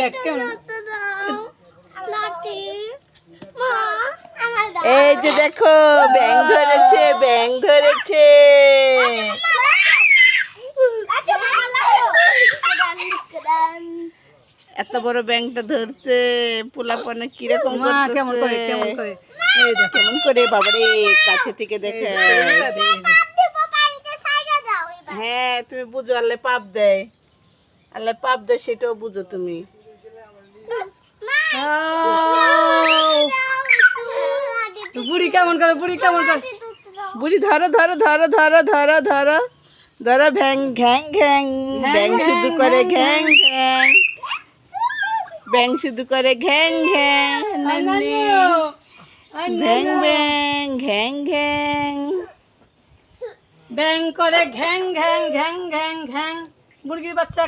দেখ কেমন এই যে দেখো ব্যাং ধরেছে, ব্যাং ধরেছে। এত বড় ব্যাংটা ধরছে, পোলাপানে কিরকম মা কেমন করে করতেছে, কেমন করে এই দেখ কেমন করে বাবারে কাছে থেকে দেখে। হ্যাঁ তুমি বুঝো, আল্লাহ পাপ দেয়, আল্লাহ পাপ দেয় সেটাও বুঝো তুমি। বুড়ি কেমন করে বুড়ি কেমন করে বুড়ি ধরো ধরো ধরো ধরো ধরো ধরো ধরো, ভ্যাং ঘ্যাং ঘ্যাং, ব্যাং শুধু করে ঘ্যাং ঘ্যাং, ব্যাং শুধু করে ঘ্যাং ঘ্যাং, নান্নি ভ্যাং ব্যাং ঘ্যাং ঘ্যাং। ব্যাং করে ঘ্যাং ঘ্যাং ঘ্যাং ঘ্যাং ঘ্যাং মুরগির বাচ্চা